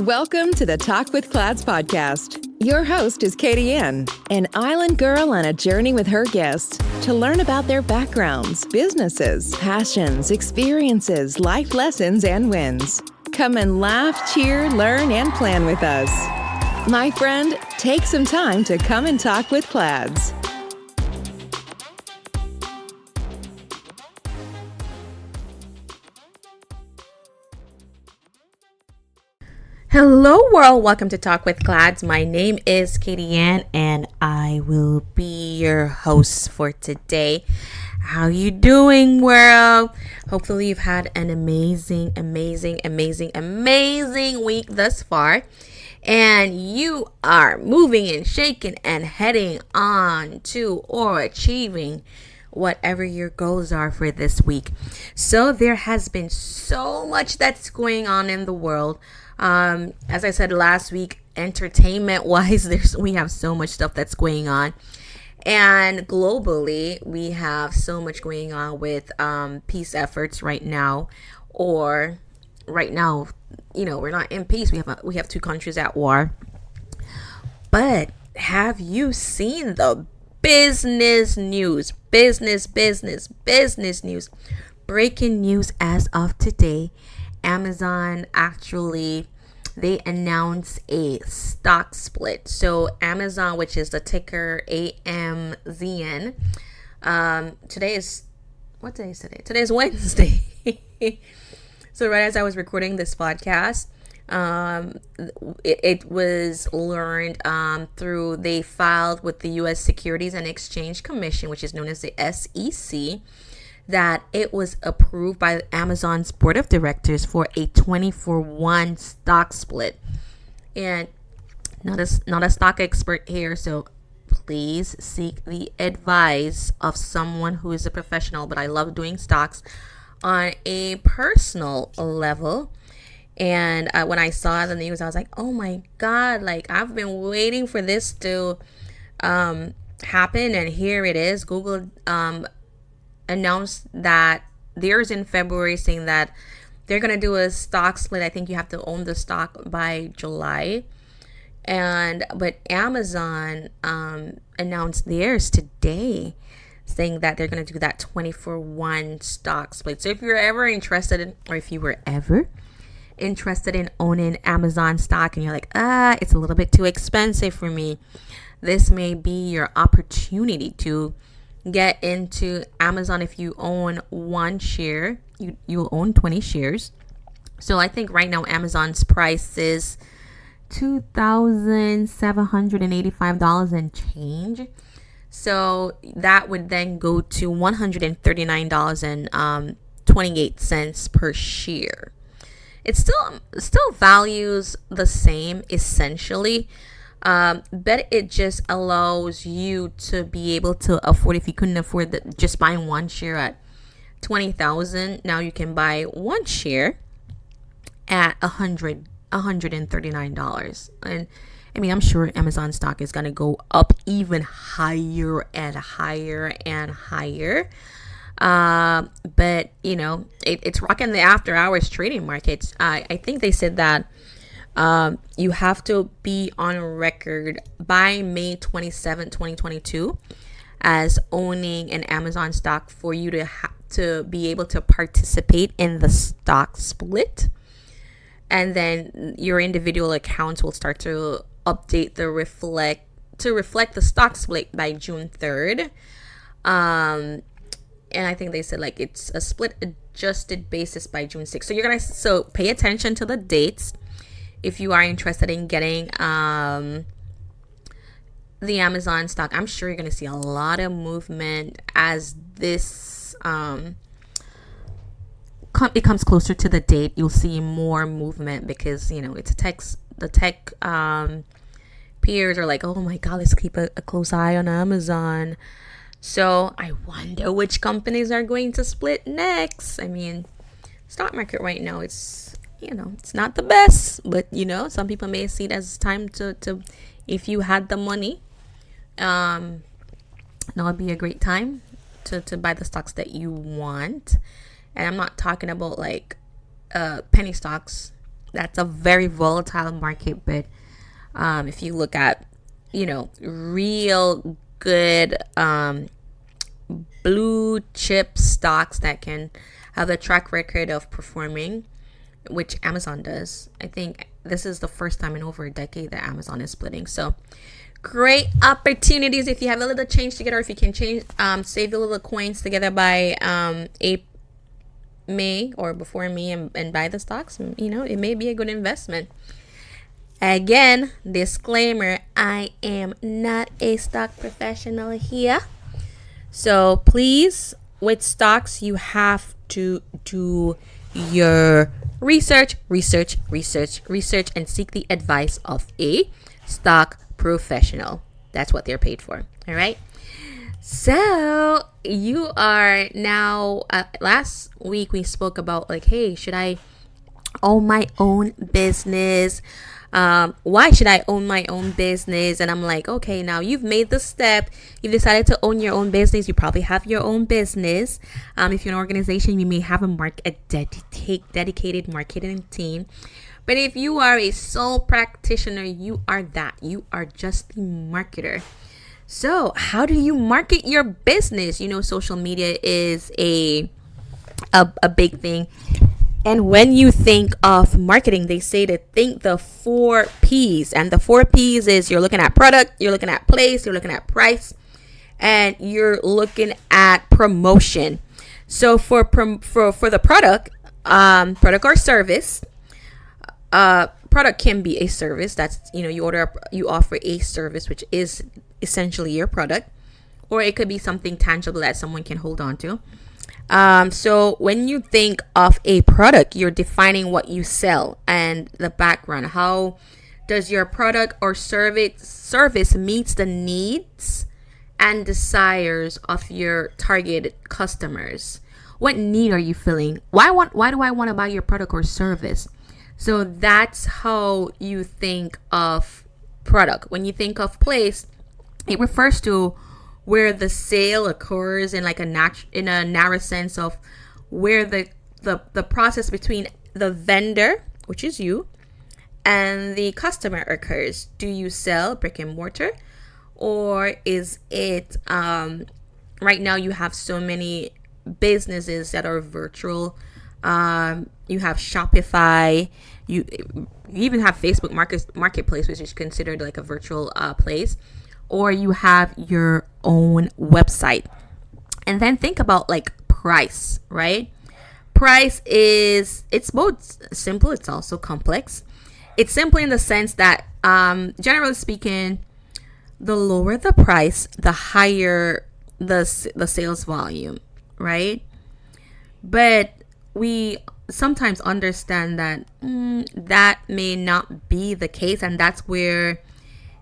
Welcome to the Talk with Clads podcast. Your host is Kadianne, an island girl on a journey with her guests to learn about their backgrounds, businesses, passions, experiences, life lessons, and wins. Come and laugh, cheer, learn, and plan with us. My friend, take some time to come and talk with Clads. Hello world, welcome to Talk with Clads. My name is Kadianne and I will be your host for today. How you doing world? Hopefully you've had an amazing week thus far. And you are moving and shaking and heading on to or achieving whatever your goals are for this week. So there has been so much that's going on in the world. As I said last week, entertainment wise, we have so much stuff that's going on. And globally, we have so much going on with peace efforts right now. Or right now, we're not in peace. We have two countries at war. But have you seen the business news? Business news. Breaking news as of today. Amazon they announced a stock split. So Amazon, which is the ticker AMZN, today is, what day is today? Today is Wednesday. So right as I was recording this podcast, it was learned they filed with the U.S. Securities and Exchange Commission, which is known as the SEC, that it was approved by Amazon's board of directors for a 20-for-1 stock split. And not a stock expert here, so please seek the advice of someone who is a professional. But I love doing stocks on a personal level. And when I saw the news, I was like, oh my God, I've been waiting for this to happen. And here it is. Google announced that theirs in February, saying that they're going to do a stock split. I think you have to own the stock by July. But Amazon announced theirs today, saying that they're going to do that 20-for-1 stock split. So if you're ever interested in, or if you were ever interested in owning Amazon stock and you're like, it's a little bit too expensive for me, this may be your opportunity to get into Amazon. If you own one share, you'll own 20 shares. So I think right now Amazon's price is $2,785 and change. So that would then go to $139.28 per share. It still values the same essentially. But it just allows you to be able to afford, if you couldn't afford just buying one share at $20,000, now you can buy one share at $139. And I mean, I'm sure Amazon stock is going to go up even higher and higher and higher. But it's rocking the after hours trading markets. I think they said that you have to be on record by May 27, 2022 as owning an Amazon stock for you to be able to participate in the stock split. And then your individual accounts will start to update to reflect the stock split by June 3rd. And I think they said it's a split adjusted basis by June 6th. So pay attention to the dates. If you are interested in getting the Amazon stock, I'm sure you're going to see a lot of movement as this it comes closer to the date. You'll see more movement because it's the tech peers are like, oh my God, let's keep a close eye on Amazon. So I wonder which companies are going to split next. I mean, stock market right now, it's not the best, but some people may see it as time to if you had the money, now would be a great time to buy the stocks that you want. And I'm not talking about penny stocks. That's a very volatile market. But if you look at, real good blue chip stocks that can have a track record of performing, which Amazon does, I think this is the first time in over a decade that Amazon is splitting. So great opportunities if you have a little change together, if you can save a little coins together by May or before May and buy the stocks. It may be a good investment. Again, disclaimer, I am not a stock professional here. So please, with stocks, you have to do your research, and seek the advice of a stock professional. That's what they're paid for. All right. So you are now, last week we spoke about hey, should I own my own business? Why should I own my own business? And I'm like, okay, now you've made the step. You've decided to own your own business. You probably have your own business. If you're an organization, you may have a dedicated marketing team. But if you are a sole practitioner, you are that. You are just the marketer. So how do you market your business? Social media is a big thing. And when you think of marketing, they say to think the 4 P's. And the 4 P's is you're looking at product, you're looking at place, you're looking at price, and you're looking at promotion. So for the product or service, product can be a service. That's, you offer a service, which is essentially your product, or it could be something tangible that someone can hold on to. So when you think of a product, you're defining what you sell and the background. How does your product or service meets the needs and desires of your target customers? What need are you filling? Why do I want to buy your product or service? So that's how you think of product. When you think of place, it refers to where the sale occurs in in a narrow sense of where the process between the vendor, which is you, and the customer occurs. Do you sell brick and mortar, or is it right now you have so many businesses that are virtual? You have Shopify, you even have Facebook marketplace, which is considered like a virtual place, or you have your own website. And then think about price, right? Price it's both simple, it's also complex. It's simple in the sense that generally speaking, the lower the price, the higher the sales volume, right? But we sometimes understand that that may not be the case, and that's where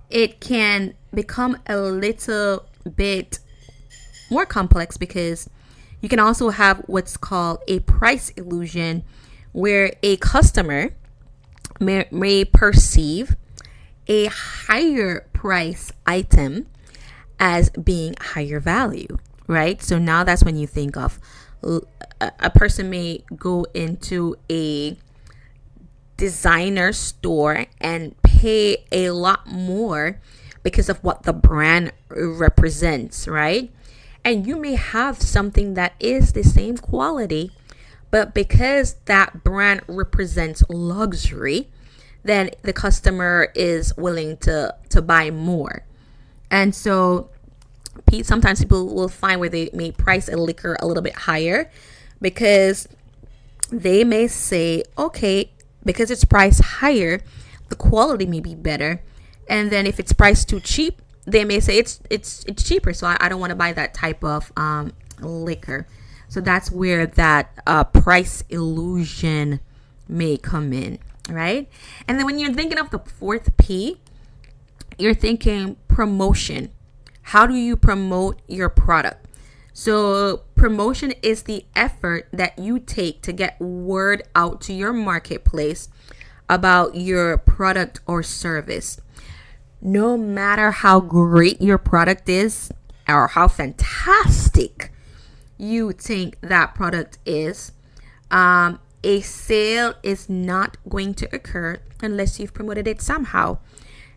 it can become a little bit more complex, because you can also have what's called a price illusion, where a customer may perceive a higher price item as being higher value, right? So now that's when you think of a person may go into a designer store and pay a lot more because of what the brand represents, right? And you may have something that is the same quality, but because that brand represents luxury, then the customer is willing to buy more. And so sometimes people will find where they may price a liquor a little bit higher, because they may say, okay, because it's priced higher, the quality may be better. And then if it's priced too cheap, they may say it's cheaper, so I don't want to buy that type of liquor. So that's where that price illusion may come in, right? And then when you're thinking of the 4th P, you're thinking promotion. How do you promote your product? So promotion is the effort that you take to get word out to your marketplace about your product or service. No matter how great your product is or how fantastic you think that product is, a sale is not going to occur unless you've promoted it somehow.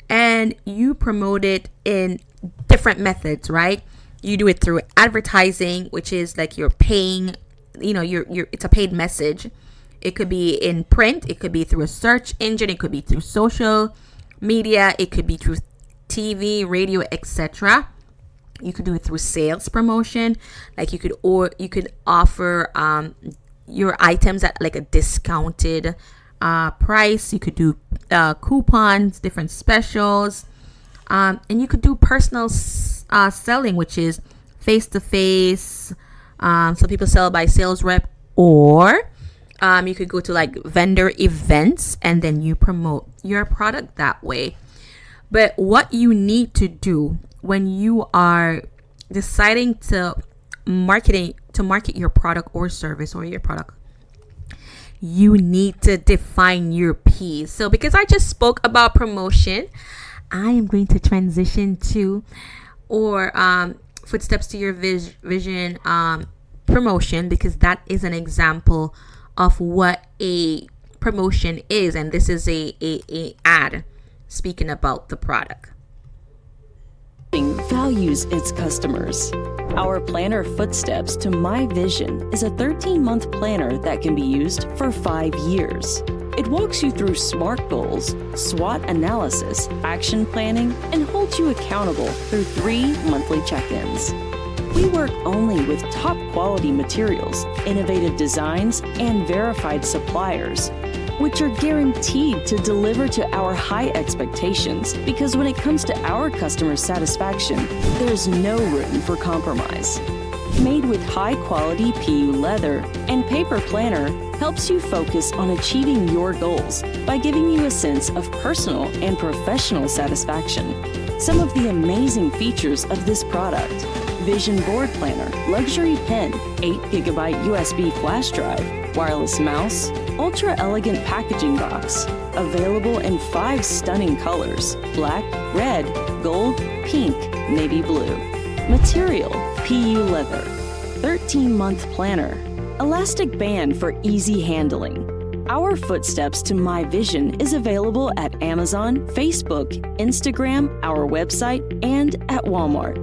And you promote it in different methods, right? You do it through advertising, which is like you're paying, it's a paid message. It could be in print, it could be through a search engine, it could be through social media, it could be through TV, radio, etc. You could do it through sales promotion, like you could offer your items at like a discounted price. You could do coupons, different specials, and you could do personal selling, which is face to face. Some people sell by sales rep, or you could go to like vendor events and then you promote your product that way. But what you need to do when you are deciding to market your product or service or your product, you need to define your P's. So because I just spoke about promotion, I am going to transition to footsteps to your vision promotion, because that is an example of what a promotion is, and this is a ad speaking about the product. Values its customers. Our planner Footsteps to My Vision is a 13-month planner that can be used for 5 years. It walks you through SMART goals, SWOT analysis, action planning, and holds you accountable through 3 monthly check-ins. We work only with top quality materials, innovative designs, and verified suppliers, which are guaranteed to deliver to our high expectations, because when it comes to our customer satisfaction, there's no room for compromise. Made with high-quality PU leather and paper planner helps you focus on achieving your goals by giving you a sense of personal and professional satisfaction. Some of the amazing features of this product: Vision Board Planner, luxury pen, 8GB USB flash drive, wireless mouse, ultra elegant packaging box, available in 5 stunning colors: black, red, gold, pink, navy blue. Material: PU leather. 13-month planner. Elastic band for easy handling. Our Footsteps to My Vision is available at Amazon, Facebook, Instagram, our website, and at Walmart.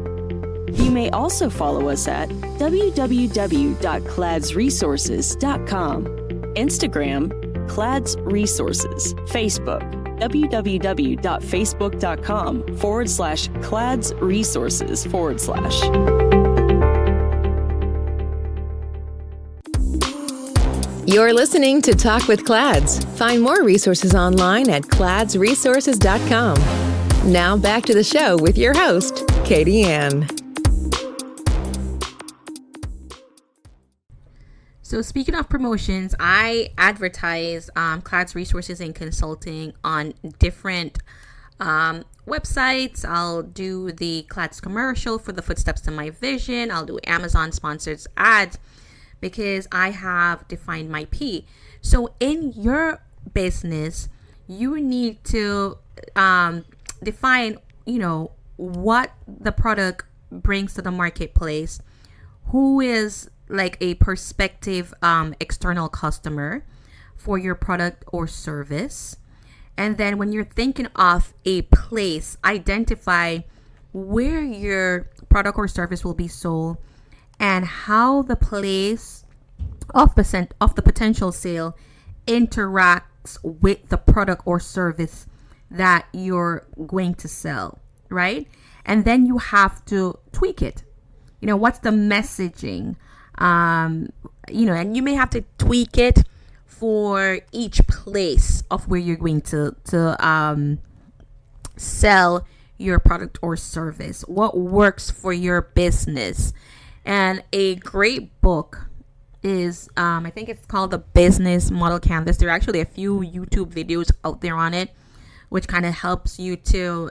You may also follow us at www.cladsresources.com, Instagram, Clads Resources, Facebook, www.facebook.com/cladsresources/. You're listening to Talk with Clads. Find more resources online at cladsresources.com. Now back to the show with your host, Kadianne. So speaking of promotions, I advertise Clads Resources and Consulting on different websites. I'll do the Clads commercial for the Footsteps to My Vision. I'll do Amazon sponsored ads because I have defined my P. So in your business, you need to define, what the product brings to the marketplace, who is like a prospective external customer for your product or service. And then when you're thinking of a place, identify where your product or service will be sold and how the place of the potential sale interacts with the product or service that you're going to sell, right? And then you have to tweak it. What's the messaging? And you may have to tweak it for each place of where you're going to sell your product or service. What works for your business? And a great book is, I think it's called The Business Model Canvas. There are actually a few YouTube videos out there on it, which kind of helps you to,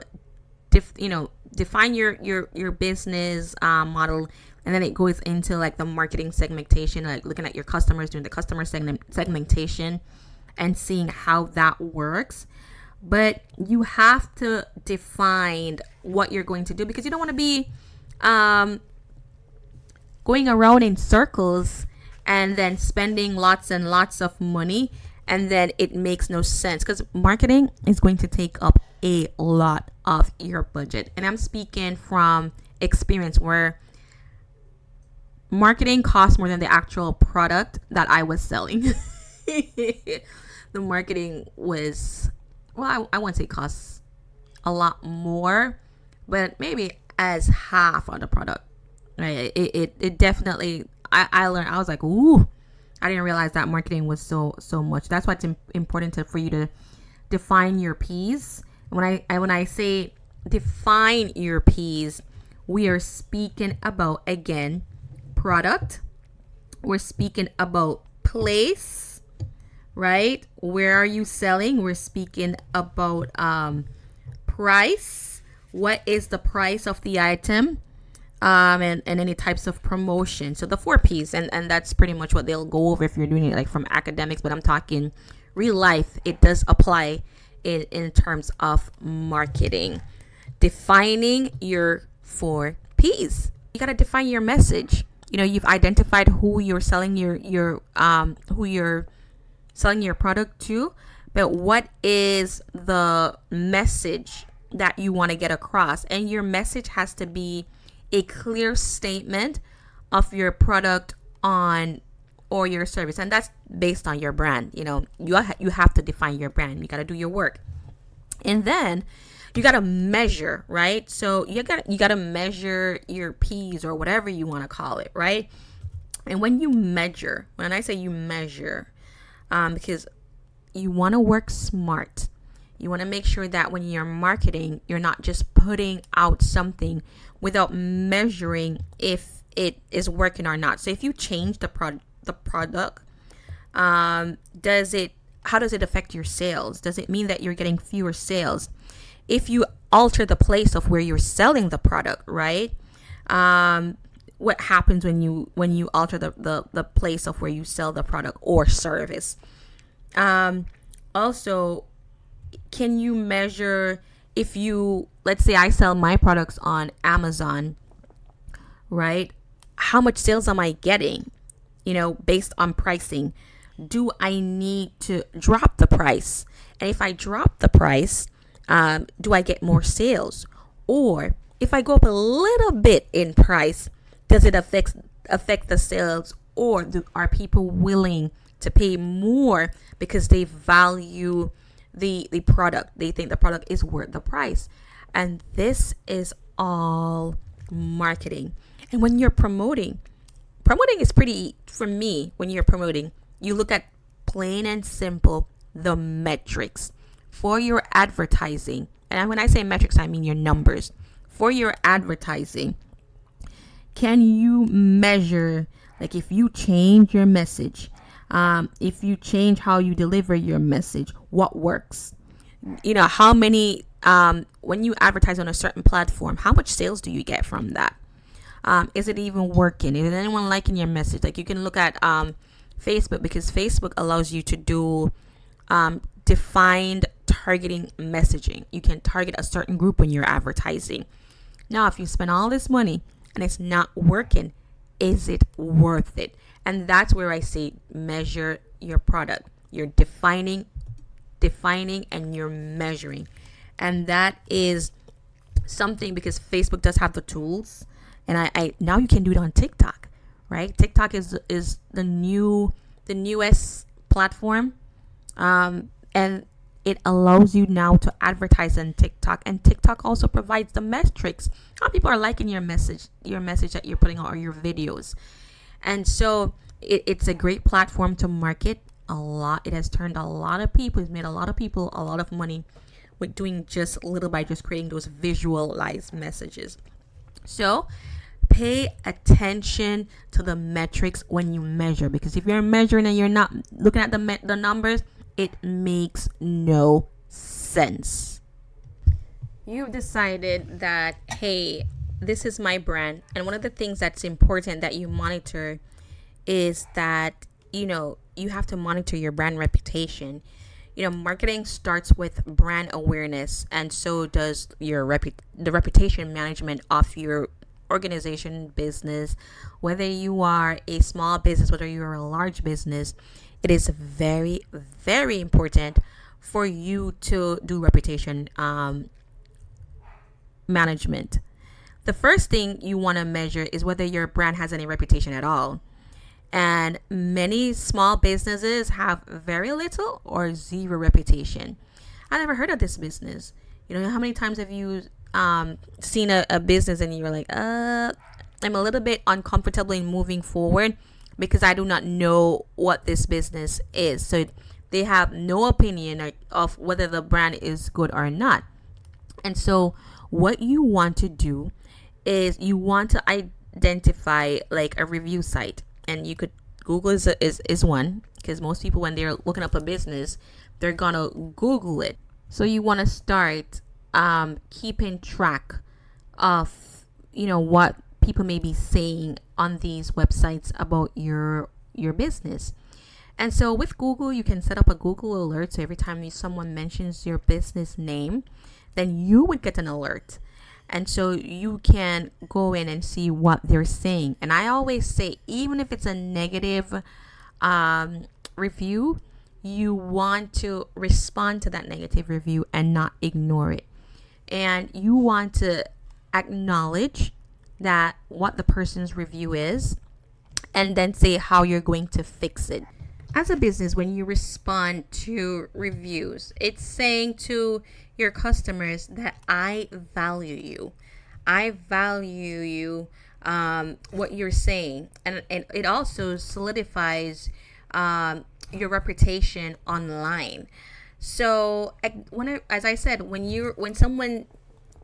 define your business model. And then it goes into like the marketing segmentation, like looking at your customers, doing the customer segmentation and seeing how that works. But you have to define what you're going to do, because you don't want to be going around in circles and then spending lots and lots of money, and then it makes no sense, because marketing is going to take up a lot of your budget. And I'm speaking from experience where marketing costs more than the actual product that I was selling. The marketing was, well, I wouldn't say costs a lot more, but maybe as half on the product. Right? It definitely, I learned, I was like, ooh, I didn't realize that marketing was so much. That's why it's important for you to define your P's. When I say define your P's, we are speaking about, again, product. We're speaking about place, right? Where are you selling? We're speaking about price. What is the price of the item? And any types of promotion. So the 4 P's, and that's pretty much what they'll go over if you're doing it like from academics, but I'm talking real life. It does apply in terms of marketing. Defining your 4 P's. You got to define your message. You've identified who you're selling your product to, but what is the message that you want to get across? And your message has to be a clear statement of your product or your service, and that's based on your brand. You have to define your brand. You got to do your work, and then you got to measure, right? So you got to measure your P's, or whatever you want to call it, right? And when I say you measure, because you want to work smart. You want to make sure that when you're marketing, you're not just putting out something without measuring if it is working or not. So if you change the product, how does it affect your sales? Does it mean that you're getting fewer sales? If you alter the place of where you're selling the product, right? What happens when you alter the place of where you sell the product or service? Also, can you measure, if let's say I sell my products on Amazon, right? How much sales am I getting? Based on pricing. Do I need to drop the price? And if I drop the price, do I get more sales? Or if I go up a little bit in price, does it affect the sales? Or are people willing to pay more because they value the product? They think the product is worth the price. And this is all marketing. And when you're promoting is pretty, for me, when you're promoting, you look at plain and simple the metrics for your advertising. And when I say metrics, I mean your numbers. For your advertising, can you measure, like if you change your message, if you change how you deliver your message, what works? How many, when you advertise on a certain platform, how much sales do you get from that? Is it even working? Is anyone liking your message? Like you can look at Facebook, because Facebook allows you to do defined targeting messaging. You can target a certain group when you're advertising. Now, if you spend all this money and it's not working, is it worth it? And that's where I say measure your product. You're defining and you're measuring. And that is something, because Facebook does have the tools, and I now you can do it on TikTok, right? TikTok is the newest platform, and it allows you now to advertise on TikTok, and TikTok also provides the metrics. How people are liking your message that you're putting out, or your videos. And so it's a great platform to market a lot. It has turned a lot of people, it's made a lot of people a lot of money with doing just little by just creating those visualized messages. So pay attention to the metrics when you measure, because if you're measuring and you're not looking at the numbers, it makes no sense. You've decided that, hey, this is my brand, and one of the things that's important that you monitor is that you have to monitor your brand reputation. Marketing starts with brand awareness, and so does your the reputation management of your organization, business, whether you are a small business, whether you are a large business, it is very, very important for you to do reputation management. The first thing you want to measure is whether your brand has any reputation at all. And many small businesses have very little or zero reputation. I never heard of this business. You know, how many times have you seen a business and you're like, I'm a little bit uncomfortable in moving forward because I do not know what this business is. So they have no opinion of whether the brand is good or not. And so what you want to do is you want to identify like a review site. And you could, Google is one, because most people, when they're looking up a business, they're gonna Google it. So you want to start keeping track of, you know, what people may be saying on these websites about your business. And so with Google, you can set up a Google alert. So every time someone mentions your business name, then you would get an alert. And so you can go in and see what they're saying. And I always say, even if it's a negative review, you want to respond to that negative review and not ignore it. And you want to acknowledge that what the person's review is, and then say how you're going to fix it. As a business, when you respond to reviews, it's saying to your customers that I value you. I value you, what you're saying. And it also solidifies your reputation online. So as I said, when someone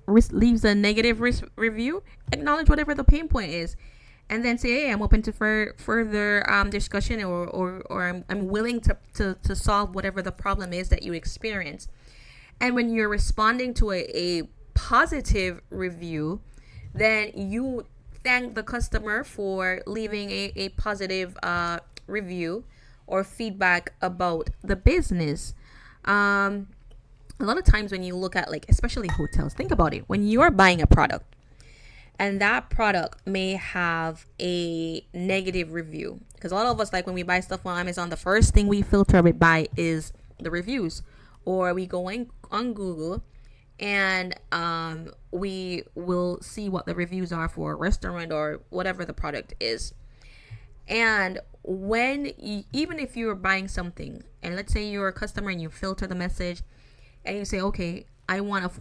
leaves a negative review, acknowledge whatever the pain point is. And then say, hey, I'm open to further discussion, or I'm willing to solve whatever the problem is that you experience. And when you're responding to a positive review, then you thank the customer for leaving a positive review or feedback about the business. A lot of times when you look at, like, especially hotels, think about it. When you're buying a product, and that product may have a negative review, because a lot of us, like, when we buy stuff on Amazon, the first thing we filter it by is the reviews, or we go on Google and we will see what the reviews are for a restaurant or whatever the product is. And even if you're buying something, and let's say you're a customer and you filter the message and you say, okay, I want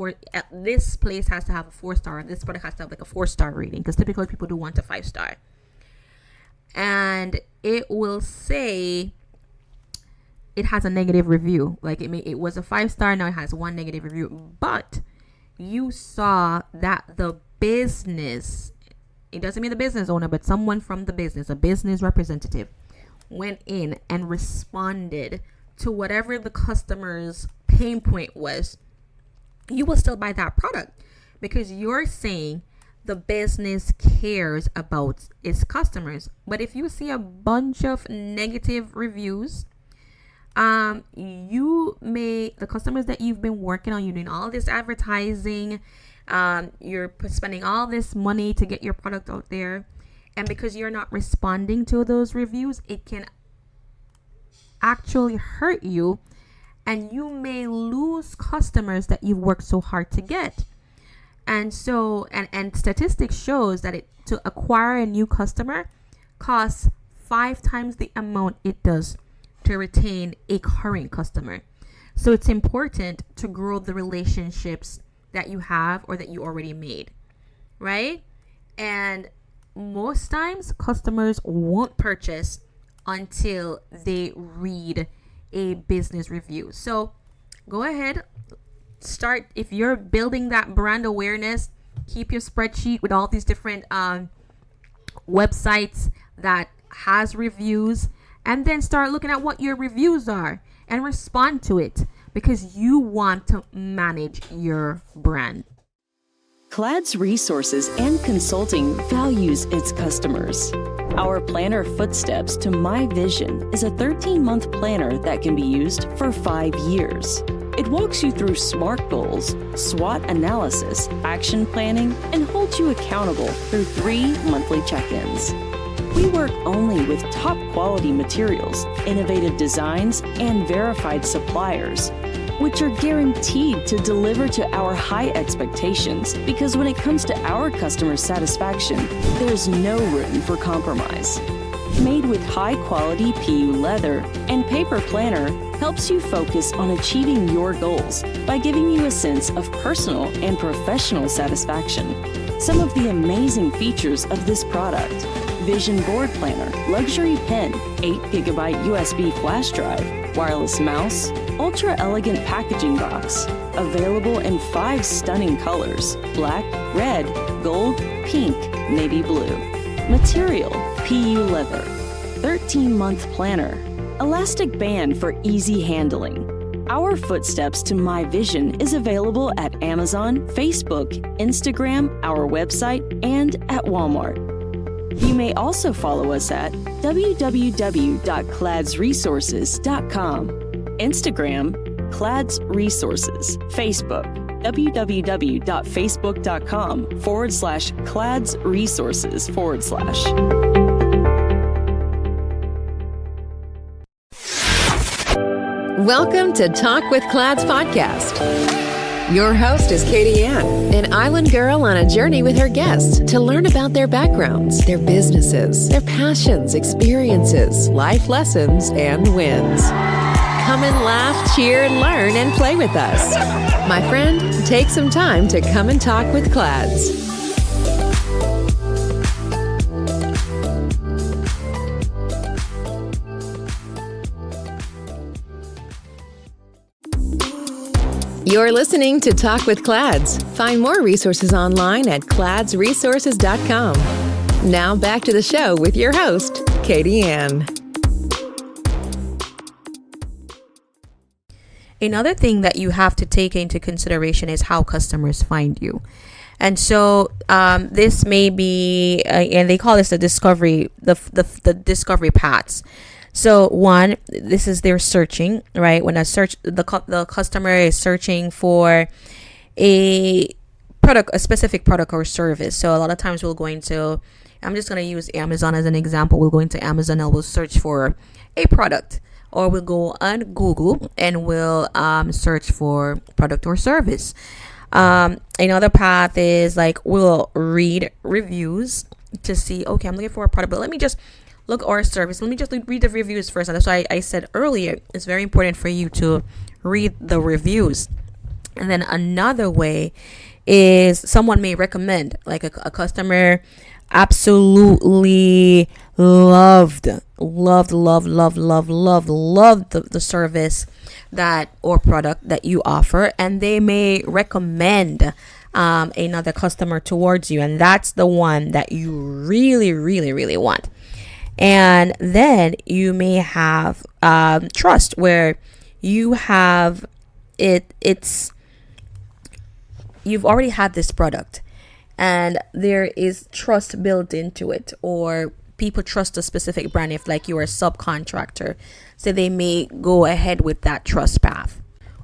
this place has to have a 4-star, and this product has to have like a 4-star rating, because typically people do 1 to 5 star. And it will say it has a negative review. Like it was a 5-star, now it has 1 negative review. But you saw that the business, it doesn't mean the business owner, but someone from the business, a business representative, went in and responded to whatever the customer's pain point was. You will still buy that product, because you're saying the business cares about its customers. But if you see a bunch of negative reviews, the customers that you've been working on, you're doing all this advertising, you're spending all this money to get your product out there, and because you're not responding to those reviews, it can actually hurt you. And you may lose customers that you've worked so hard to get. And so, and statistics shows that to acquire a new customer costs 5 times the amount it does to retain a current customer. So it's important to grow the relationships that you have or that you already made, right? And most times customers won't purchase until they read a business review. So go ahead, start. If you're building that brand awareness, keep your spreadsheet with all these different websites that has reviews, and then start looking at what your reviews are and respond to it, because you want to manage your brand. Clad's resources and consulting values its customers. Our planner Footsteps to My Vision is a 13-month planner that can be used for 5 years. It walks you through SMART goals, SWOT analysis, action planning, and holds you accountable through 3 monthly check-ins. We work only with top quality materials, innovative designs, and verified suppliers, which are guaranteed to deliver to our high expectations, because when it comes to our customer satisfaction, there's no room for compromise. Made with high-quality PU leather and paper planner helps you focus on achieving your goals by giving you a sense of personal and professional satisfaction. Some of the amazing features of this product: Vision Board Planner, luxury pen, 8GB USB flash drive, wireless mouse, ultra-elegant packaging box, available in 5 stunning colors: black, red, gold, pink, navy blue. Material: PU leather. 13-month planner. Elastic band for easy handling. Our Footsteps to My Vision is available at Amazon, Facebook, Instagram, our website, and at Walmart. You may also follow us at www.cladsresources.com, Instagram, Clads Resources, Facebook, www.facebook.com/cladsresources/. Welcome to Talk with Clads podcast. Your host is Kadianne, an island girl on a journey with her guests to learn about their backgrounds, their businesses, their passions, experiences, life lessons, and wins. Come and laugh, cheer, learn, and play with us. My friend, take some time to come and talk with Clads. You're listening to Talk with Clads. Find more resources online at cladsresources.com. Now back to the show with your host, Kadianne. Another thing that you have to take into consideration is how customers find you. And so this may be, and they call this the discovery paths. So one, this is their searching, right? When the customer is searching for a product, a specific product or service. So a lot of times we'll go into, I'm just going to use Amazon as an example. We'll go into Amazon and we'll search for a product, or we'll go on Google and we'll search for product or service. Another path is like we'll read reviews to see, okay, I'm looking for a product, but let me just look or a service. Let me just read the reviews first. And that's why I said earlier, it's very important for you to read the reviews. And then another way is someone may recommend, like a customer absolutely loved the service that or product that you offer, and they may recommend another customer towards you, and that's the one that you really want. And then you may have trust, where you have you've already had this product and there is trust built into it, or people trust a specific brand. If like you're a subcontractor, so they may go ahead with that trust path.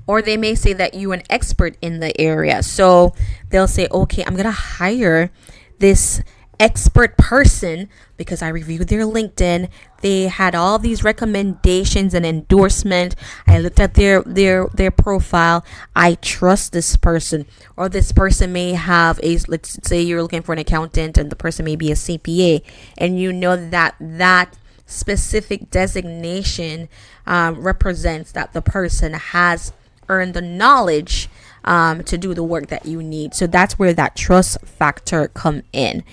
Or they may say that you're an expert in the area, so they'll say, okay, I'm gonna hire this expert person because I reviewed their LinkedIn. They had all these recommendations and endorsement. I looked at their profile. I trust this person. Or this person may have let's say you're looking for an accountant and the person may be a CPA, and you know that specific designation represents that the person has earned the knowledge to do the work that you need. So that's where that trust factor come in.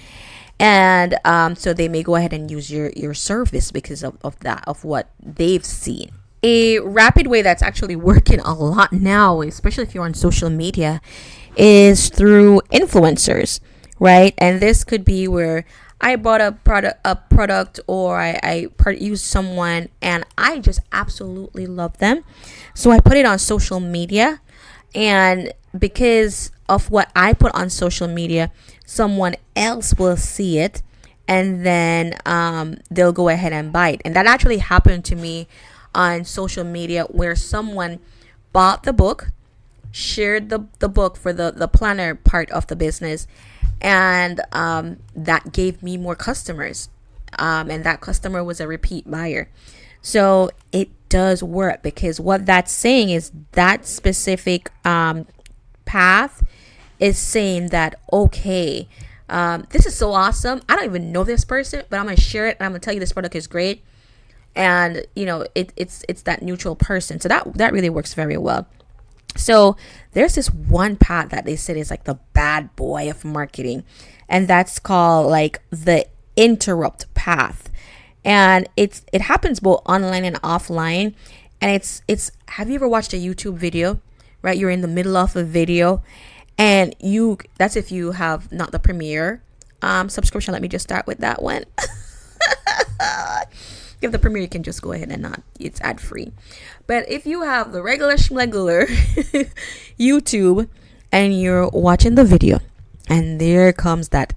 And so they may go ahead and use your service because of what they've seen. A rapid way that's actually working a lot now, especially if you're on social media, is through influencers, right? And this could be where I bought a product, or I use someone and I just absolutely love them, so I put it on social media, and because of what I put on social media, someone else will see it, and then they'll go ahead and buy it. And that actually happened to me on social media, where someone bought the book, shared the book for the planner part of the business, and that gave me more customers, and that customer was a repeat buyer. So it does work, because what that's saying is that specific path is saying that, okay, this is so awesome. I don't even know this person, but I'm gonna share it and I'm gonna tell you this product is great. And it's that neutral person. So that really works very well. So there's this one path that they said is like the bad boy of marketing, and that's called like the interrupt path. And it happens both online and offline. And it's have you ever watched a YouTube video, right? You're in the middle of a video, and that's if you have not the Premiere subscription. Let me just start with that one. If you have the Premiere, you can just go ahead and it's ad free. But if you have the regular schmegular YouTube and you're watching the video, and there comes that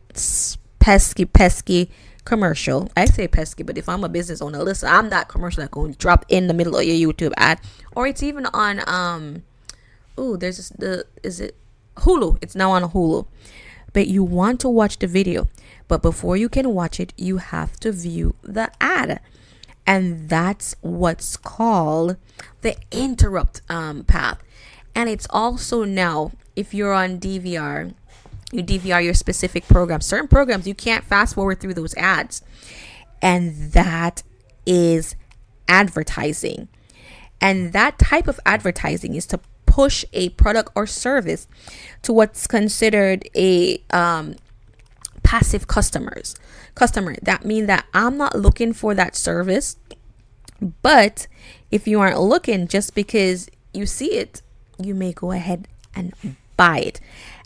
pesky commercial. I say pesky, but if I'm a business owner, listen, I'm that commercial that's going to drop in the middle of your YouTube ad. Or it's even on is it Hulu? It's now on Hulu. But you want to watch the video, but before you can watch it, you have to view the ad. And that's what's called the interrupt path. And it's also now, if you're on DVR, you DVR your specific program. Certain programs, you can't fast forward through those ads. And that is advertising. And that type of advertising is to push a product or service to what's considered a passive customer. That means that I'm not looking for that service, but if you aren't looking, just because you see it, you may go ahead and buy it.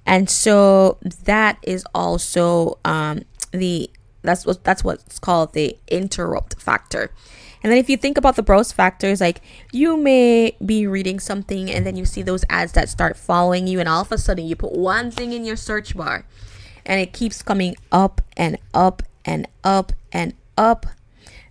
And so that is also that's what's called the interrupt factor. And then if you think about the browse factors, like you may be reading something and then you see those ads that start following you, and all of a sudden you put one thing in your search bar and it keeps coming up and up and up and up.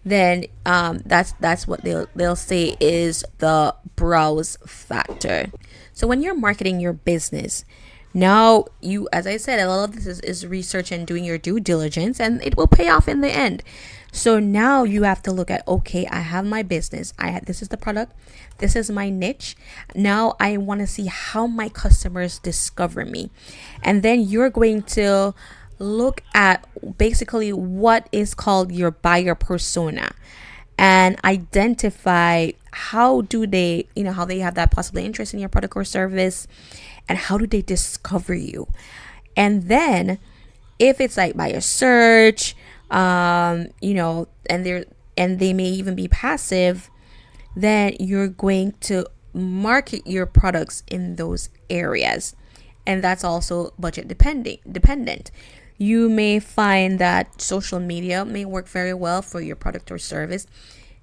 Then that's what they'll say is the browse factor. So when you're marketing your business, now you, as I said, a lot of this is research and doing your due diligence, and it will pay off in the end. So now you have to look at, okay, I have my business. This is the product. This is my niche. Now I want to see how my customers discover me. And then you're going to look at basically what is called your buyer persona, and identify how do they, how they have that possible interest in your product or service, and how do they discover you. And then if it's like by a search, and they may even be passive, then you're going to market your products in those areas. And that's also budget dependent. You may find that social media may work very well for your product or service.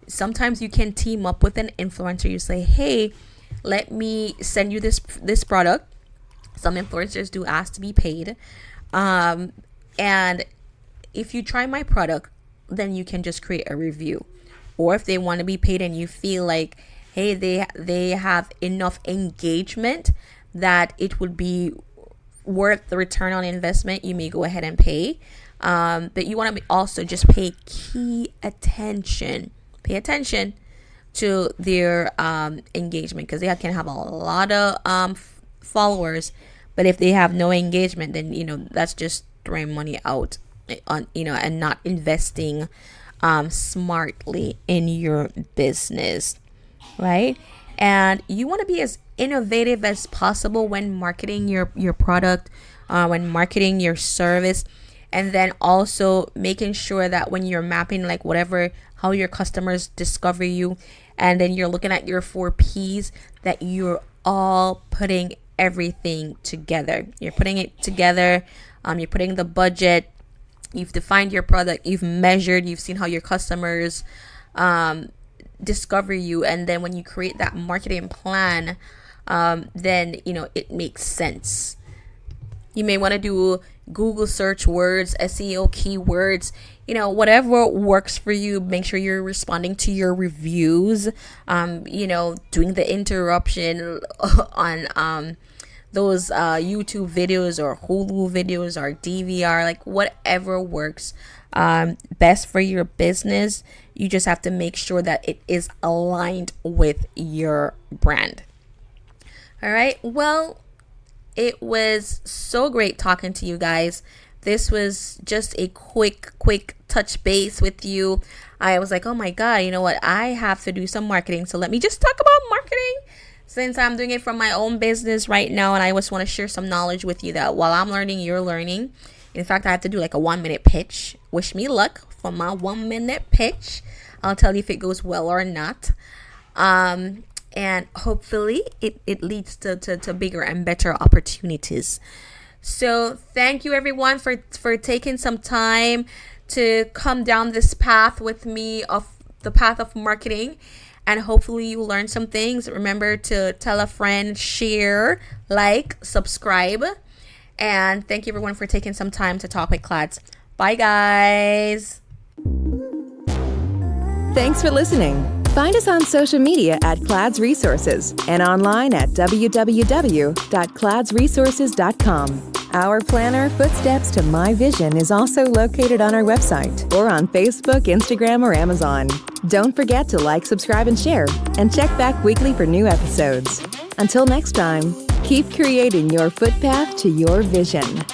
Sometimes you can team up with an influencer. You say, hey, let me send you this product. Some influencers do ask to be paid. And if you try my product, then you can just create a review. Or if they want to be paid and you feel like, hey, they have enough engagement that it would be worth the return on investment, you may go ahead and pay. But you want to also just pay attention to their engagement, because they can have a lot of followers, but if they have no engagement, then that's just throwing money out on and not investing smartly in your business, right? And you want to be as innovative as possible when marketing your product, when marketing your service, and then also making sure that when you're mapping like how your customers discover you, and then you're looking at your 4 P's, that you're all putting everything together. You're putting it together. You're putting the budget. You've defined your product. You've measured. You've seen how your customers discover you, and then when you create that marketing plan, then it makes sense. You may want to do Google search words, SEO keywords, whatever works for you. Make sure you're responding to your reviews, doing the interruption on those YouTube videos or Hulu videos or DVR, like whatever works best for your business. You just have to make sure that it is aligned with your brand. All right. Well, it was so great talking to you guys. This was just a quick touch base with you. I was like, oh my God, you know what? I have to do some marketing. So let me just talk about marketing since I'm doing it from my own business right now. And I just want to share some knowledge with you that while I'm learning, you're learning. In fact, I have to do like a 1-minute pitch. Wish me luck for my 1-minute pitch. I'll tell you if it goes well or not. And hopefully it leads to bigger and better opportunities. So thank you everyone for taking some time to come down this path with me of the path of marketing. And hopefully you learn some things. Remember to tell a friend, share, like, subscribe. And thank you everyone for taking some time to talk with Clads. Bye guys. Thanks for listening. Find us on social media at Clads Resources and online at www.cladsresources.com. Our planner, Footsteps to My Vision, is also located on our website or on Facebook, Instagram, or Amazon. Don't forget to like, subscribe, and share, and check back weekly for new episodes. Until next time, keep creating your footpath to your vision.